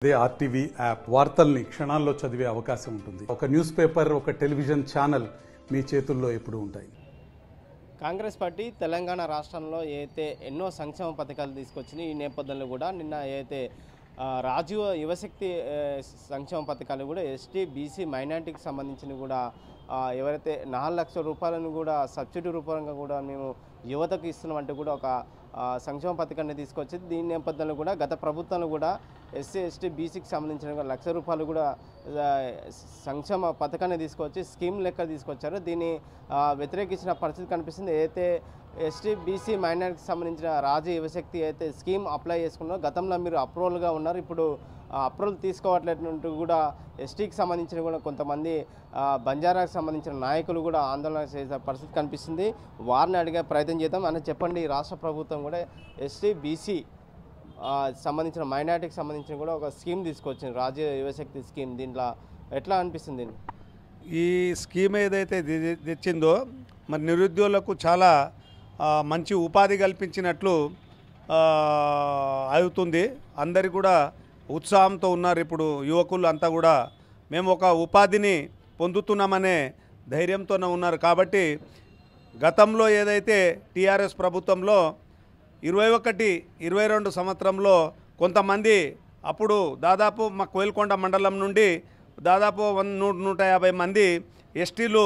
అదే RTV app వార్తల్ని క్షణాల్లో చదివే అవకాశం ఉంటుంది. ఒక న్యూస్ పేపర్, ఒక టెలివిజన్ ఛానల్ మీ చేతుల్లో ఎప్పుడూ ఉంటాయి. కాంగ్రెస్ పార్టీ తెలంగాణ రాష్ట్రంలో ఏదైతే ఎన్నో సంక్షేమ పథకాలు తీసుకొచ్చినాయి, ఈ నేపథ్యంలో కూడా నిన్న ఏదైతే రాజీవ్ యువశక్తి సంక్షేమ పథకాలు కూడా ఎస్టీ బీసీ మైనార్టీకి సంబంధించిన కూడా ఎవరైతే 4 లక్షల రూపాయలను కూడా సబ్సిడీ రూపంగా కూడా మేము యువతకు ఇస్తున్నామంటే కూడా ఒక సంక్షేమ పథకాన్ని తీసుకొచ్చింది. దీని నేపథ్యంలో కూడా గత ప్రభుత్వంలో కూడా ఎస్సీ ఎస్టీ బీసీకి సంబంధించిన 1 లక్ష రూపాయలు కూడా సంక్షేమ పథకాన్ని తీసుకొచ్చి స్కీమ్ లెక్క తీసుకొచ్చారు. దీన్ని వ్యతిరేకించిన పరిస్థితి కనిపిస్తుంది. ఏదైతే ఎస్టీ బీసీ మైనారిటీకి సంబంధించిన రాజీవ్ యువశక్తి అయితే స్కీమ్ అప్లై చేసుకున్నారో గతంలో మీరు అప్రూవల్గా ఉన్నారు, ఇప్పుడు అప్రూవల్ తీసుకోవట్లేటువంటి కూడా ఎస్టీకి సంబంధించిన కూడా కొంతమంది బంజారాకు సంబంధించిన నాయకులు కూడా ఆందోళన చేసే పరిస్థితి కనిపిస్తుంది. వారిని అడిగే ప్రయత్నం చేద్దాం. అని చెప్పండి, రాష్ట్ర ప్రభుత్వం కూడా ఎస్టీ బీసీ సంబంధించిన మైనారిటీకి సంబంధించిన కూడా ఒక స్కీమ్ తీసుకొచ్చింది, రాజీవ్ యువశక్తి స్కీమ్. దీంట్లో ఎట్లా అనిపిస్తుంది? ఈ స్కీమ్ ఏదైతే తెచ్చిందో మరి నిరుద్యోగులకు చాలా మంచి ఉపాధి కల్పించినట్లు అవుతుంది. అందరు కూడా ఉత్సాహంతో ఉన్నారు. ఇప్పుడు యువకులు అంతా కూడా మేము ఒక ఉపాధిని పొందుతున్నామనే ధైర్యంతోనే ఉన్నారు. కాబట్టి గతంలో ఏదైతే టీఆర్ఎస్ ప్రభుత్వంలో 21-22 సంవత్సరంలో కొంతమంది అప్పుడు దాదాపు మా కోయిల్కొండ మండలం నుండి దాదాపు 100-150 మంది ఎస్టీలు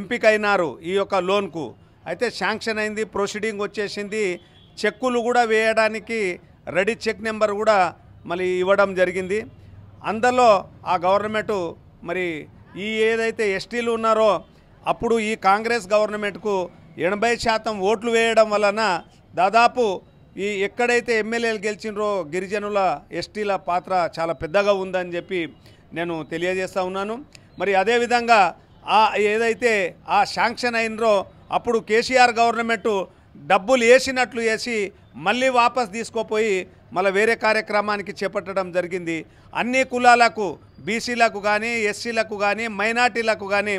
ఎంపికైనారు ఈ యొక్క లోన్కు. అయితే శాంక్షన్ అయింది, ప్రొసీడింగ్ వచ్చేసింది, చెక్కులు కూడా వేయడానికి రెడీ చెక్ నెంబర్ కూడా మళ్ళీ ఇవ్వడం జరిగింది. అందులో ఆ గవర్నమెంటు మరి ఈ ఏదైతే ఎస్టీలు ఉన్నారో అప్పుడు ఈ కాంగ్రెస్ గవర్నమెంట్కు 80% ఓట్లు వేయడం వలన దాదాపు ఈ ఎక్కడైతే ఎమ్మెల్యేలు గెలిచినరో గిరిజనుల ఎస్టీల పాత్ర చాలా పెద్దగా ఉందని చెప్పి నేను తెలియజేస్తూ ఉన్నాను. మరి అదేవిధంగా ఏదైతే ఆ శాంక్షన్ అయినరో అప్పుడు కేసీఆర్ గవర్నమెంటు డబ్బులు వేసినట్లు వేసి మళ్ళీ వాపస్ తీసుకోపోయి మళ్ళీ వేరే కార్యక్రమానికి చేపట్టడం జరిగింది. అన్ని కులాలకు, బీసీలకు కానీ ఎస్సీలకు కానీ మైనార్టీలకు కానీ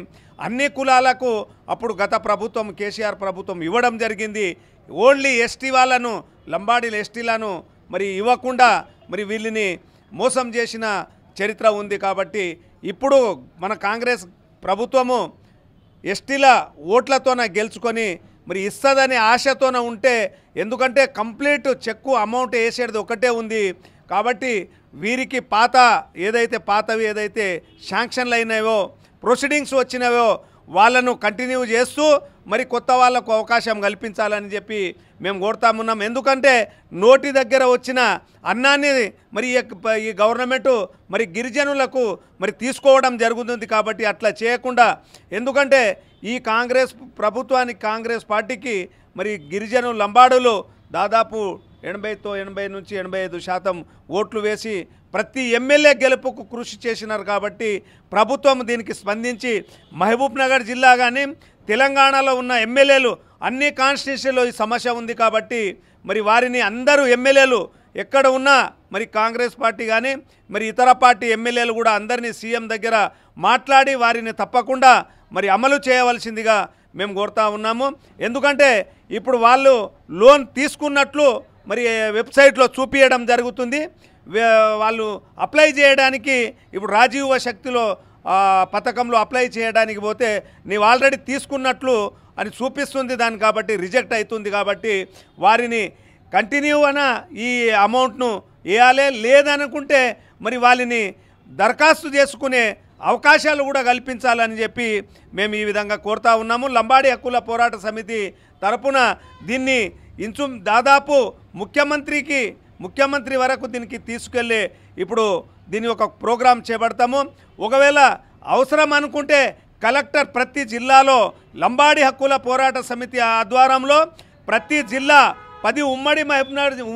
అన్ని కులాలకు అప్పుడు గత ప్రభుత్వం కేసీఆర్ ప్రభుత్వం ఇవ్వడం జరిగింది. ఓన్లీ ఎస్టీ వాళ్ళను, లంబాడీల ఎస్టీలను మరి ఇవ్వకుండా మరి వీళ్ళని మోసం చేసిన చరిత్ర ఉంది. కాబట్టి ఇప్పుడు మన కాంగ్రెస్ ప్రభుత్వము ఎస్టీల ఓట్లతోన గెలుచుకొని మరి ఇస్తుందని ఆశతోన ఉంటే, ఎందుకంటే కంప్లీట్ చెక్కు అమౌంట్ వేసేది ఒకటే ఉంది. కాబట్టి వీరికి పాతవి ఏదైతే శాంక్షన్లు అయినాయో, ప్రొసీడింగ్స్ వచ్చినాయో వాళ్ళను కంటిన్యూ చేస్తూ మరి కొత్త వాళ్లకు అవకాశం కల్పించాలని చెప్పి మేము కోరుతామున్నాం. ఎందుకంటే నోటి దగ్గర వచ్చిన అన్నాన్ని మరి ఈ గవర్నమెంటు మరి గిరిజనులకు మరి తీసుకోవడం జరుగుతుంది. కాబట్టి అట్లా చేయకుండా, ఎందుకంటే ఈ కాంగ్రెస్ ప్రభుత్వానికి, కాంగ్రెస్ పార్టీకి మరి గిరిజనులు లంబాడులు దాదాపు 80-85% ఓట్లు వేసి ప్రతి ఎమ్మెల్యే గెలుపుకు కృషి చేసినారు. కాబట్టి ప్రభుత్వం దీనికి స్పందించి మహబూబ్ నగర్ జిల్లా కానీ తెలంగాణలో ఉన్న ఎమ్మెల్యేలు అన్ని కాన్స్టిట్యూన్సీలో ఈ సమస్య ఉంది. కాబట్టి మరి వారిని అందరూ ఎమ్మెల్యేలు ఎక్కడ ఉన్నా మరి కాంగ్రెస్ పార్టీ కానీ మరి ఇతర పార్టీ ఎమ్మెల్యేలు కూడా అందరినీ సీఎం దగ్గర మాట్లాడి వారిని తప్పకుండా మరి అమలు చేయవలసిందిగా మేము కోరుతా ఉన్నాము. ఎందుకంటే ఇప్పుడు వాళ్ళు లోన్ తీసుకున్నట్లు మరి వెబ్సైట్లో చూపించడం జరుగుతుంది. వాళ్ళు అప్లై చేయడానికి ఇప్పుడు రాజీవ్ శక్తిలో పథకంలో అప్లై చేయడానికి పోతే నీవు ఆల్రెడీ తీసుకున్నట్లు అని చూపిస్తుంది దాన్ని. కాబట్టి రిజెక్ట్ అవుతుంది. కాబట్టి వారిని కంటిన్యూ ఈ అమౌంట్ను వేయాలి. లేదనుకుంటే మరి వాళ్ళని దరఖాస్తు చేసుకునే అవకాశాలు కూడా కల్పించాలని చెప్పి మేము ఈ విధంగా కోరుతా ఉన్నాము. లంబాడి హక్కుల పోరాట సమితి తరపున దీన్ని దాదాపు ముఖ్యమంత్రి వరకు దీనికి తీసుకెళ్ళి ఇప్పుడు దీని ఒక ప్రోగ్రాం చేపడతాము. ఒకవేళ అవసరం అనుకుంటే కలెక్టర్ ప్రతి జిల్లాలో లంబాడి హక్కుల పోరాట సమితి ఆధ్వర్యంలో ప్రతి జిల్లా 10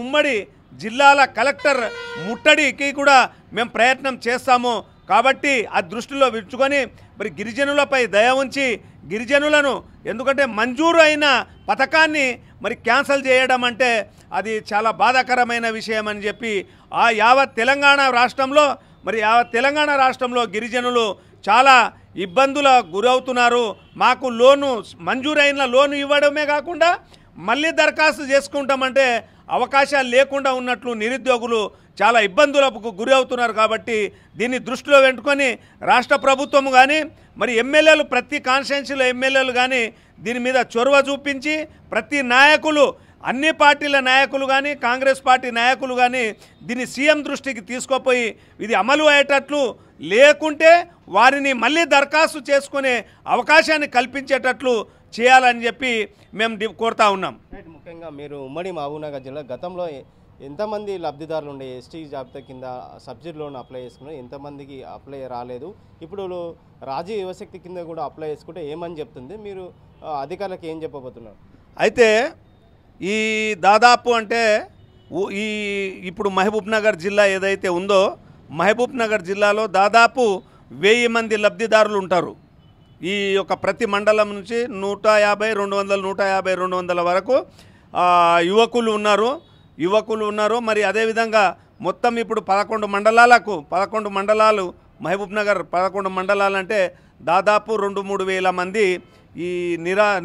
ఉమ్మడి జిల్లాల కలెక్టర్ ముట్టడికి కూడా మేము ప్రయత్నం చేస్తాము. కాబట్టి ఆ దృష్టిలో విడుచుకొని మరి గిరిజనులపై దయ ఉంచి గిరిజనులను, ఎందుకంటే మంజూరు అయిన పథకాన్ని మరి క్యాన్సల్ చేయడం అంటే అది చాలా బాధాకరమైన విషయం అని చెప్పి యావత్ తెలంగాణ రాష్ట్రంలో గిరిజనులు చాలా ఇబ్బందులకు గురవుతున్నారు. మాకు మంజూరైన లోను ఇవ్వడమే కాకుండా మళ్ళీ దరఖాస్తు చేసుకుంటామంటే అవకాశాలు లేకుండా ఉన్నట్లు నిరుద్యోగులు చాలా ఇబ్బందులకు గురి అవుతున్నారు. కాబట్టి దీన్ని దృష్టిలో పెట్టుకొని రాష్ట్ర ప్రభుత్వం కానీ మరి ఎమ్మెల్యేలు ప్రతి కాన్స్టిట్యున్సీలో ఎమ్మెల్యేలు కానీ దీని మీద చొరవ చూపించి ప్రతి నాయకులు అన్ని పార్టీల నాయకులు కానీ కాంగ్రెస్ పార్టీ నాయకులు కానీ దీన్ని సీఎం దృష్టికి తీసుకుపోయి ఇది అమలు అయ్యేటట్లు లేకుంటే వారిని మళ్ళీ దరఖాస్తు చేసుకునే అవకాశాన్ని కల్పించేటట్లు చేయాలని చెప్పి మేము కోరుతా ఉన్నాం. ముఖ్యంగా మీరు ఉమ్మడి మహబూబ్నగర్ జిల్లా గతంలో ఎంతమంది లబ్ధిదారులు ఉండే ఎస్టీ జాబితా కింద సబ్సిడీ లోన్ అప్లై చేసుకున్నారు, ఎంతమందికి అప్లై రాలేదు, ఇప్పుడు రాజీవ్ యువశక్తి కింద కూడా అప్లై చేసుకుంటే ఏమని చెప్తుంది, మీరు అధికారులకు ఏం చెప్పబోతున్నారు? అయితే ఈ దాదాపు అంటే ఈ ఇప్పుడు మహబూబ్నగర్ జిల్లా ఏదైతే ఉందో మహబూబ్నగర్ జిల్లాలో దాదాపు 1000 మంది లబ్ధిదారులు ఉంటారు. ఈ యొక్క ప్రతి మండలం నుంచి 150, 200, 150, 200 వరకు యువకులు ఉన్నారు. మరి అదేవిధంగా మొత్తం ఇప్పుడు 11 మండలాలు మహబూబ్నగర్ 11 మండలాలు అంటే దాదాపు 2-3 వేల మంది ఈ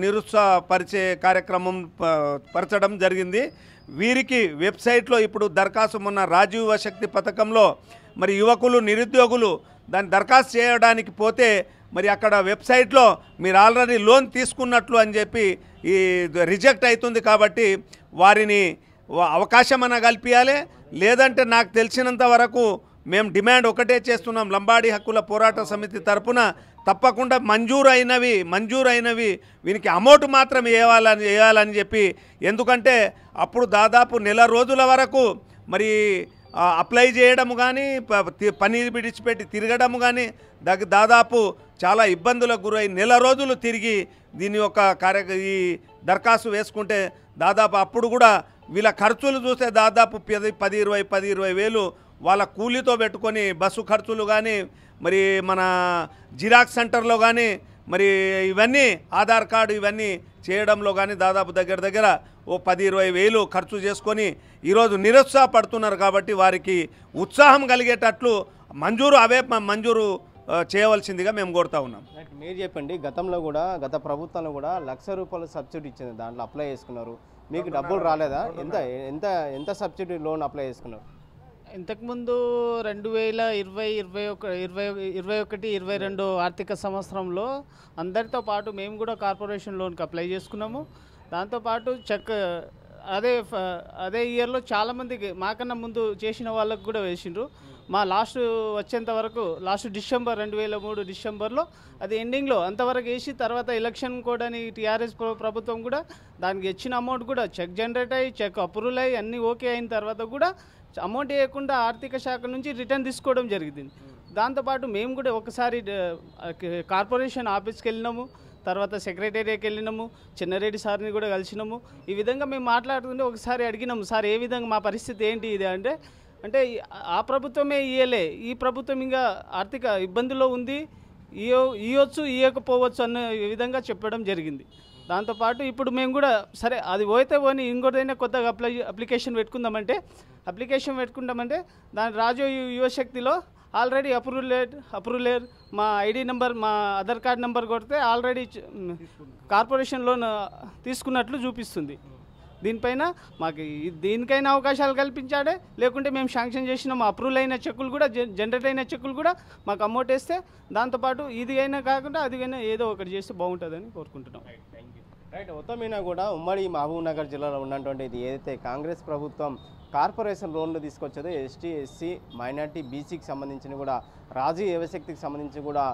నిరుత్సాహపరిచే కార్యక్రమం పరచడం జరిగింది. వీరికి వెబ్సైట్లో ఇప్పుడు దరఖాస్తు మొన్న రాజీవ్ యువశక్తి పథకంలో మరి యువకులు నిరుద్యోగులు దాన్ని దరఖాస్తు చేయడానికి పోతే మరి అక్కడ వెబ్సైట్లో మీరు ఆల్రెడీ లోన్ తీసుకున్నట్లు అని చెప్పి ఈ రిజెక్ట్ అవుతుంది. కాబట్టి వారిని అవకాశం అన్న కల్పించాలి. లేదంటే నాకు తెలిసినంత వరకు మేము డిమాండ్ ఒకటే చేస్తున్నాం, లంబాడి హక్కుల పోరాట సమితి తరపున తప్పకుండా మంజూరైనవి వీనికి అమౌంట్ మాత్రం వేయాలని చెప్పి, ఎందుకంటే అప్పుడు దాదాపు నెల రోజుల వరకు మరి అప్లై చేయడము కానీ పని విడిచిపెట్టి తిరగడము కానీ దాదాపు చాలా ఇబ్బందులకు గురై నెల రోజులు తిరిగి దీని యొక్క ఈ దరఖాస్తు వేసుకుంటే దాదాపు అప్పుడు కూడా వీళ్ళ ఖర్చులు చూస్తే దాదాపు 10-20 వేలు వాళ్ళ కూలీతో పెట్టుకొని బస్సు ఖర్చులు కానీ మరి మన జిరాక్స్ సెంటర్లో కానీ మరి ఇవన్నీ ఆధార్ కార్డు ఇవన్నీ చేయడంలో కానీ దాదాపు దగ్గర ఓ 10-20 వేలు ఖర్చు చేసుకొని ఈరోజు నిరుత్సాహపడుతున్నారు. కాబట్టి వారికి ఉత్సాహం కలిగేటట్లు మంజూరు చేయవలసిందిగా మేము కోరుతా ఉన్నాం. మీరు చెప్పండి, గత ప్రభుత్వంలో కూడా ₹1,00,000 సబ్సిడీ ఇచ్చింది, దాంట్లో అప్లై చేసుకున్నారు, మీకు డబ్బులు రాలేదా? ఎంత సబ్సిడీ లోన్ అప్లై చేసుకున్నారు? ఇంతకుముందు 2020-21-22 ఆర్థిక సంవత్సరంలో అందరితో పాటు మేము కూడా కార్పొరేషన్ లోన్కి అప్లై చేసుకున్నాము. దాంతోపాటు చెక్ అదే ఇయర్లో చాలామందికి మాకన్నా ముందు చేసిన వాళ్ళకు కూడా వేసిండ్రు. మా వచ్చేంత వరకు డిసెంబర్ 2003 డిసెంబర్లో అది ఎండింగ్లో అంతవరకు వేసి తర్వాత ఎలక్షన్ కోడ్ అని టీఆర్ఎస్ ప్రభుత్వం కూడా దానికి ఇచ్చిన అమౌంట్ కూడా చెక్ జనరేట్ అయ్యి చెక్ అప్రూవల్ అయ్యి అన్నీ ఓకే అయిన తర్వాత కూడా అమౌంట్ వేయకుండా ఆర్థిక శాఖ నుంచి రిటర్న్ తీసుకోవడం జరిగింది. దాంతోపాటు మేము కూడా ఒకసారి కార్పొరేషన్ ఆఫీస్కి వెళ్ళినాము, తర్వాత సెక్రటేరియట్కి వెళ్ళినాము, చిన్నారెడ్డి సార్ని కూడా కలిసినాము. ఈ విధంగా మేము మాట్లాడుతుంటే ఒకసారి అడిగినాము, సార్ ఏ విధంగా మా పరిస్థితి ఏంటి ఇది అంటే ఆ ప్రభుత్వమే ఇయ్యలే, ఈ ప్రభుత్వం ఇంకా ఆర్థిక ఇబ్బందుల్లో ఉంది, ఇవ్వచ్చు ఇవ్వకపోవచ్చు అన్న విధంగా చెప్పడం జరిగింది. దాంతోపాటు ఇప్పుడు మేము కూడా సరే అది పోతే పోని ఇంకోటైనా కొత్తగా అప్లికేషన్ పెట్టుకుందామంటే దాని రాజీవ్ యువశక్తిలో ఆల్రెడీ అప్రూవల్ మా ఐడి నెంబర్ మా ఆధార్ కార్డ్ నెంబర్ కొడితే ఆల్రెడీ కార్పొరేషన్ లోన్ తీసుకున్నట్లు చూపిస్తుంది. దీనిపైన మాకు దీనికైనా అవకాశాలు కల్పించాడే, లేకుంటే మేము శాంక్షన్ చేసిన మా అప్రూవల్ అయిన చెక్కులు కూడా జనరేట్ అయిన చెక్కులు కూడా మాకు అమౌంట్ వేస్తే దాంతోపాటు ఇది అయినా కాకుండా అది అయినా ఏదో ఒకటి చేస్తే బాగుంటుందని కోరుకుంటున్నాం. రైట్, మొత్తం మీద కూడా ఉమ్మడి మహబూబ్నగర్ జిల్లాలో ఉన్నటువంటి ఇది ఏదైతే కాంగ్రెస్ ప్రభుత్వం కార్పొరేషన్ లోన్లు తీసుకొచ్చేదో ఎస్టీ, ఎస్సీ, మైనార్టీ, బీసీకి సంబంధించిన కూడా రాజీవ్ యువశక్తికి సంబంధించి కూడా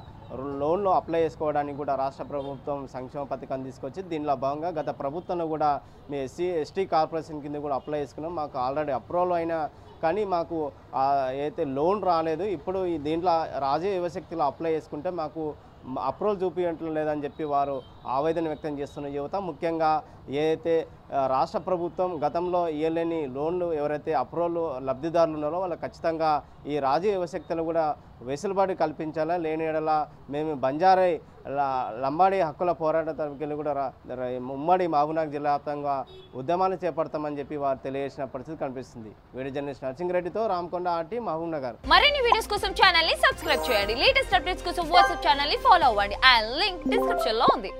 లోన్లు అప్లై చేసుకోవడానికి కూడా రాష్ట్ర ప్రభుత్వం సంక్షేమ పథకాన్ని తీసుకొచ్చి దీనిలో భాగంగా గత ప్రభుత్వంలో కూడా మీ ఎస్టీ కార్పొరేషన్ కింద కూడా అప్లై చేసుకున్నాం, మాకు ఆల్రెడీ అప్రూవల్ అయినా కానీ మాకు అయితే లోన్ రాలేదు. ఇప్పుడు దీంట్లో రాజీవ్ యువశక్తిలో అప్లై చేసుకుంటే మాకు అప్రూవల్ చూపించడం లేదని చెప్పి వారు ఆవేదన వ్యక్తం చేస్తున్న యువత, ముఖ్యంగా ఏదైతే రాష్ట్ర ప్రభుత్వం గతంలో ఇవ్వలేని లోన్లు ఎవరైతే అప్రూవల్ లబ్ధిదారులు ఉన్నారో వాళ్ళు ఖచ్చితంగా ఈ రాజీవ్ యువశక్తులు కూడా వెసులుబాటు కల్పించాలా, లేని ఎడల మేము బంజారాయి లంబాడి హక్కుల పోరాట తరపుకెళ్ళి కూడా ఉమ్మడి మహబూబ్నగర్ జిల్లా వ్యాప్తంగా ఉద్యమాలు చేపడతామని చెప్పి వారు తెలియజేసిన పరిస్థితి కనిపిస్తుంది. వీడియో జర్నలిస్ట్ నరసింహారెడ్డితో రామకొండ ఆర్టీ, మహబూబ్నగర్. మరిన్ని వీడియోస్ కోసం ఛానల్ ని సబ్స్క్రైబ్ చేయండి, లేటెస్ట్ అప్డేట్స్ కోసం వాట్సాప్ ఛానల్ ని ఫాలో అవ్వండి, అండ్ లింక్ డిస్క్రిప్షన్ లో ఉంది.